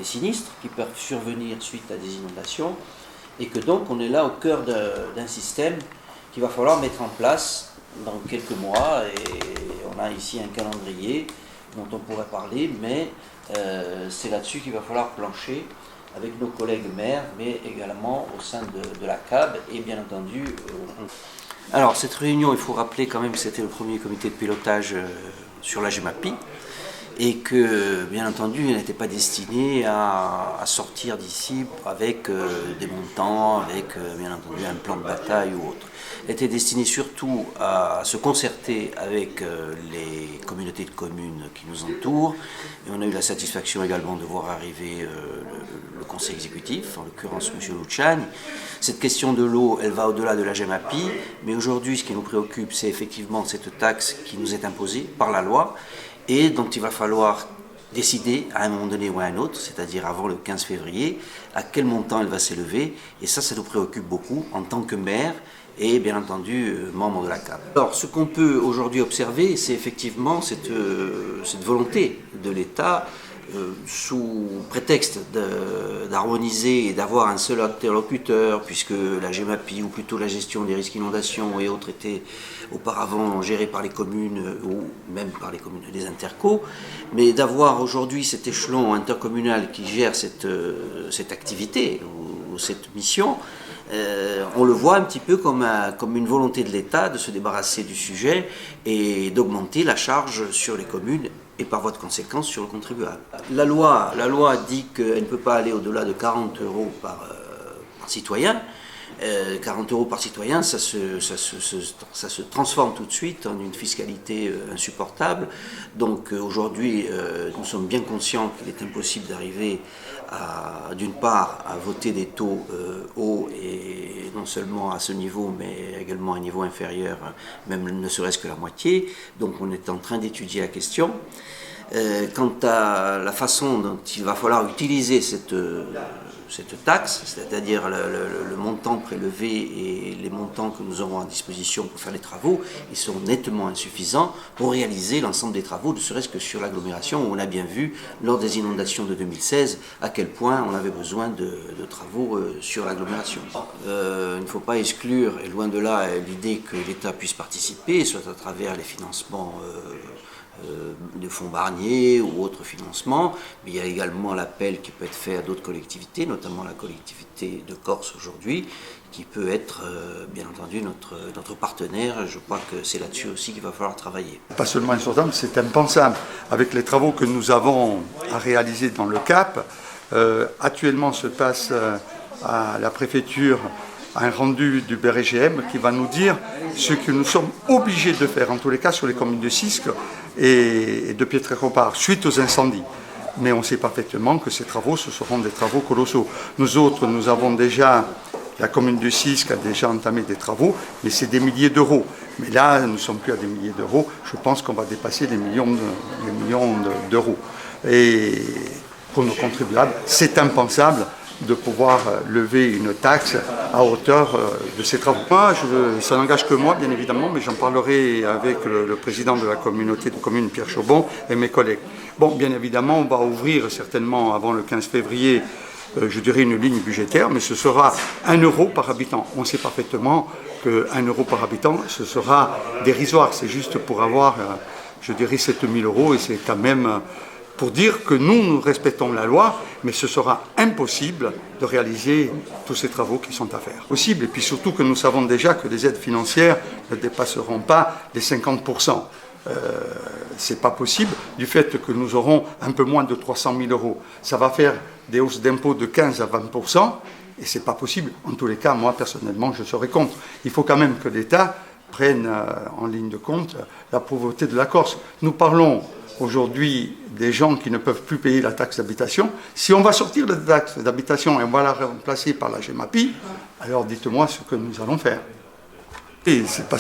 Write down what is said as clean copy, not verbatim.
sinistres qui peuvent survenir suite à des inondations, et que donc on est là au cœur d'un système qu'il va falloir mettre en place dans quelques mois, et on a ici un calendrier dont on pourrait parler, mais c'est là-dessus qu'il va falloir plancher avec nos collègues maires, mais également au sein de la CAB, et bien entendu... Alors cette réunion, il faut rappeler quand même que c'était le premier comité de pilotage sur la GEMAPI, et que, bien entendu, il n'était pas destiné à sortir d'ici avec des montants, avec, bien entendu, un plan de bataille ou autre. Il était destiné surtout à se concerter avec les communautés de communes qui nous entourent. Et on a eu la satisfaction également de voir arriver le conseil exécutif, en l'occurrence M. Luciani. Cette question de l'eau, elle va au-delà de la GEMAPI, mais aujourd'hui, ce qui nous préoccupe, c'est effectivement cette taxe qui nous est imposée par la loi, et dont il va falloir décider à un moment donné ou à un autre, c'est-à-dire avant le 15 février, à quel montant elle va s'élever. Et ça nous préoccupe beaucoup en tant que maire et bien entendu membre de la CAB. Alors ce qu'on peut aujourd'hui observer, c'est effectivement cette volonté de l'État, sous prétexte d'harmoniser et d'avoir un seul interlocuteur, puisque la GEMAPI, ou plutôt la gestion des risques inondations et autres, était auparavant gérée par les communes, ou même par les communes des intercos, mais d'avoir aujourd'hui cet échelon intercommunal qui gère cette activité, ou cette mission, on le voit un petit peu comme une volonté de l'État de se débarrasser du sujet et d'augmenter la charge sur les communes et par voie de conséquence sur le contribuable. La loi dit qu'elle ne peut pas aller au-delà de 40 € par citoyen. 40 € par citoyen, ça se transforme tout de suite en une fiscalité insupportable. Donc aujourd'hui, nous sommes bien conscients qu'il est impossible d'arriver d'une part à voter des taux hauts, et non seulement à ce niveau, mais également à un niveau inférieur, même ne serait-ce que la moitié. Donc on est en train d'étudier la question. Quant à la façon dont il va falloir utiliser cette taxe, c'est-à-dire le montant prélevé et les montants que nous aurons à disposition pour faire les travaux, ils sont nettement insuffisants pour réaliser l'ensemble des travaux, ne serait-ce que sur l'agglomération, où on a bien vu, lors des inondations de 2016, à quel point on avait besoin de travaux sur l'agglomération. Il ne faut pas exclure, et loin de là, l'idée que l'État puisse participer, soit à travers les financements de fonds Barnier ou autres financements, mais il y a également l'appel qui peut être fait à d'autres collectivités, notamment la collectivité de Corse aujourd'hui, qui peut être bien entendu notre partenaire. Je crois que c'est là-dessus aussi qu'il va falloir travailler. Pas seulement insurmontable, c'est impensable. Avec les travaux que nous avons à réaliser dans le Cap, actuellement se passe à la préfecture un rendu du BRGM qui va nous dire ce que nous sommes obligés de faire, en tous les cas sur les communes de Sisque et de Pietré-Copard, suite aux incendies. Mais on sait parfaitement que ces travaux, ce seront des travaux colossaux. Nous autres, nous avons déjà, la commune de Sisque a déjà entamé des travaux, mais c'est des milliers d'euros. Mais là, nous ne sommes plus à des milliers d'euros, je pense qu'on va dépasser les millions d'euros. Et pour nos contribuables, c'est impensable de pouvoir lever une taxe à hauteur de ces travaux. Moi, ça n'engage que moi, bien évidemment, mais j'en parlerai avec le président de la communauté de communes, Pierre Chaubon, et mes collègues. Bon, bien évidemment, on va ouvrir certainement avant le 15 février, je dirais, une ligne budgétaire, mais ce sera 1 € par habitant. On sait parfaitement que 1 € par habitant, ce sera dérisoire. C'est juste pour avoir, je dirais, 7 000 €, et c'est quand même pour dire que nous respectons la loi, mais ce sera impossible de réaliser tous ces travaux qui sont à faire. Possible, et puis surtout que nous savons déjà que les aides financières ne dépasseront pas les 50%. C'est pas possible, du fait que nous aurons un peu moins de 300 000 €. Ça va faire des hausses d'impôts de 15 à 20%, et c'est pas possible. En tous les cas, moi, personnellement, je serai contre. Il faut quand même que l'État prenne en ligne de compte la pauvreté de la Corse. Nous parlons aujourd'hui des gens qui ne peuvent plus payer la taxe d'habitation. Si on va sortir la taxe d'habitation et on va la remplacer par la GEMAPI, alors dites-moi ce que nous allons faire. Et c'est pas